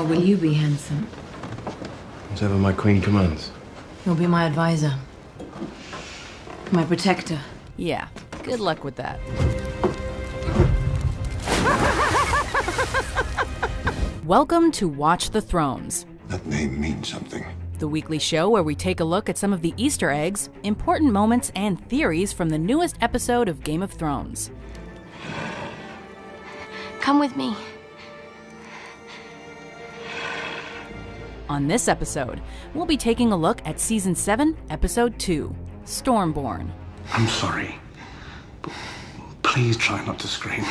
What will you be, handsome? Whatever my queen commands. You'll be my advisor. My protector. Yeah, good luck with that. Welcome to Watch the Thrones, That name means something. the weekly show where we take a look at some of the Easter eggs, important moments, and theories from the newest episode of Game of Thrones. Come with me. On this episode, we'll be taking a look at Season 7, Episode 2, Stormborn. I'm sorry, but please try not to scream.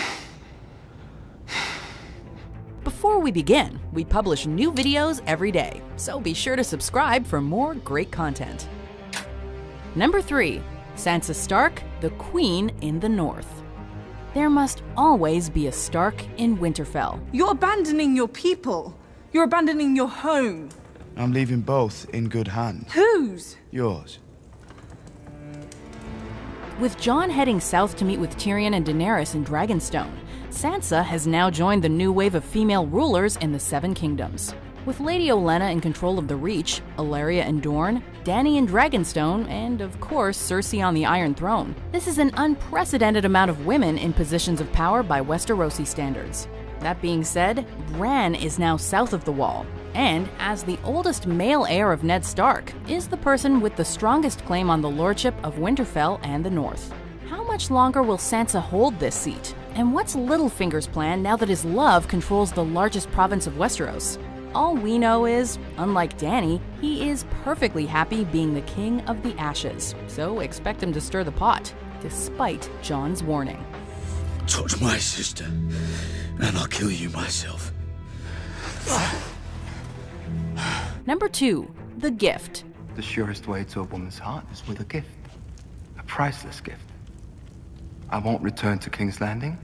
Before we begin, we publish new videos every day, so be sure to subscribe for more great content. Number 3. Sansa Stark, the Queen in the North. There must always be a Stark in Winterfell. You're abandoning your people. You're abandoning your home. I'm leaving both in good hands. Whose? Yours. With Jon heading south to meet with Tyrion and Daenerys in Dragonstone, Sansa has now joined the new wave of female rulers in the Seven Kingdoms. With Lady Olenna in control of the Reach, Ellaria and Dorne, Dany in Dragonstone, and of course Cersei on the Iron Throne, this is an unprecedented amount of women in positions of power by Westerosi standards. That being said, Bran is now south of the Wall, and as the oldest male heir of Ned Stark, is the person with the strongest claim on the lordship of Winterfell and the North. How much longer will Sansa hold this seat? And what's Littlefinger's plan now that his love controls the largest province of Westeros? All we know is, unlike Dany, he is perfectly happy being the king of the Ashes, so expect him to stir the pot, despite Jon's warning. Touch my sister, and I'll kill you myself. Number 2. The Gift. The surest way to a woman's heart is with a gift. A priceless gift. I won't return to King's Landing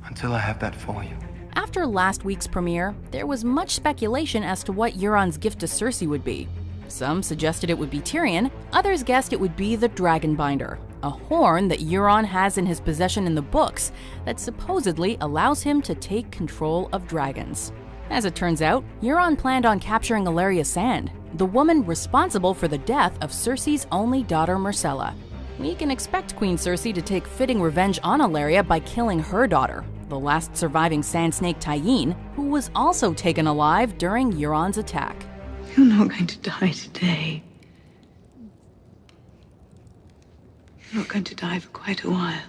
until I have that for you. After last week's premiere, there was much speculation as to what Euron's gift to Cersei would be. Some suggested it would be Tyrion, others guessed it would be the Dragonbinder, a horn that Euron has in his possession in the books that supposedly allows him to take control of dragons. As it turns out, Euron planned on capturing Ellaria Sand, the woman responsible for the death of Cersei's only daughter Myrcella. We can expect Queen Cersei to take fitting revenge on Ellaria by killing her daughter, the last surviving Sand Snake Tyene, who was also taken alive during Euron's attack. You're not going to die today. You're not going to die for quite a while.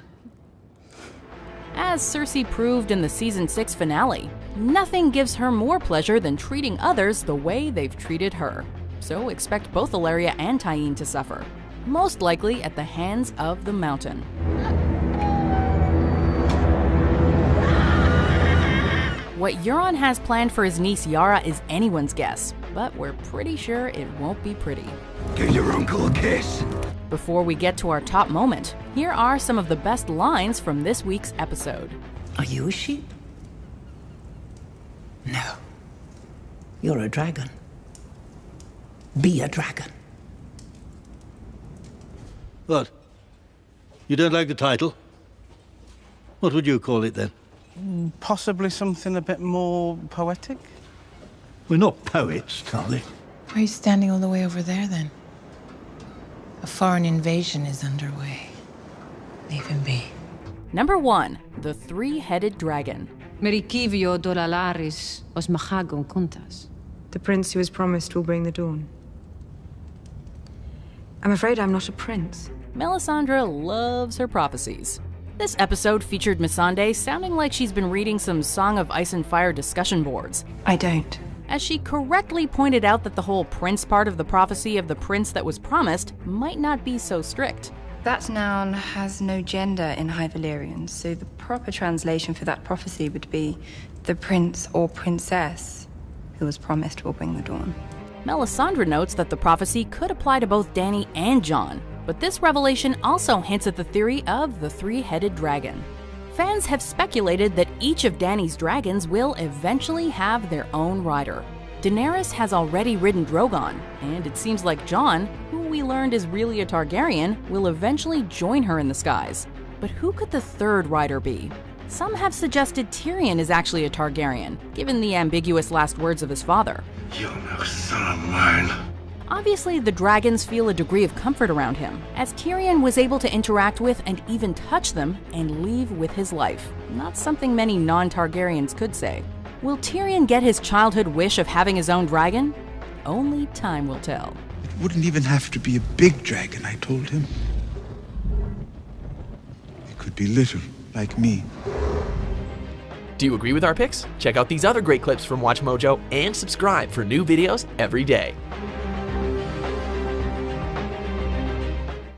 As Cersei proved in the Season 6 finale, nothing gives her more pleasure than treating others the way they've treated her. So expect both Ellaria and Tyene to suffer, most likely at the hands of the Mountain. What Euron has planned for his niece Yara is anyone's guess, but we're pretty sure it won't be pretty. Give your uncle a kiss. Before we get to our top moment, here are some of the best lines from this week's episode. Are you a sheep? No. You're a dragon. Be a dragon. What? You don't like the title? What would you call it then? Possibly something a bit more poetic? We're not poets, darling. Why are you standing all the way over there, then? A foreign invasion is underway. Leave him be. Number 1. The Three-Headed Dragon. Merikivio dolalaris os machagon contas. The prince who was promised will bring the dawn. I'm afraid I'm not a prince. Melisandre loves her prophecies. This episode featured Missandei sounding like she's been reading some Song of Ice and Fire discussion boards. I don't. As she correctly pointed out that the whole prince part of the prophecy of the prince that was promised might not be so strict. That noun has no gender in High Valyrian, so the proper translation for that prophecy would be the prince or princess who was promised will bring the dawn. Melisandre notes that the prophecy could apply to both Dany and Jon, but this revelation also hints at the theory of the three-headed dragon. Fans have speculated that each of Dany's dragons will eventually have their own rider. Daenerys has already ridden Drogon, and it seems like Jon, who we learned is really a Targaryen, will eventually join her in the skies. But who could the third rider be? Some have suggested Tyrion is actually a Targaryen, given the ambiguous last words of his father. You're no son of mine. Obviously, the dragons feel a degree of comfort around him, as Tyrion was able to interact with and even touch them and leave with his life. Not something many non-Targaryens could say. Will Tyrion get his childhood wish of having his own dragon? Only time will tell. It wouldn't even have to be a big dragon, I told him. It could be little, like me. Do you agree with our picks? Check out these other great clips from WatchMojo and subscribe for new videos every day.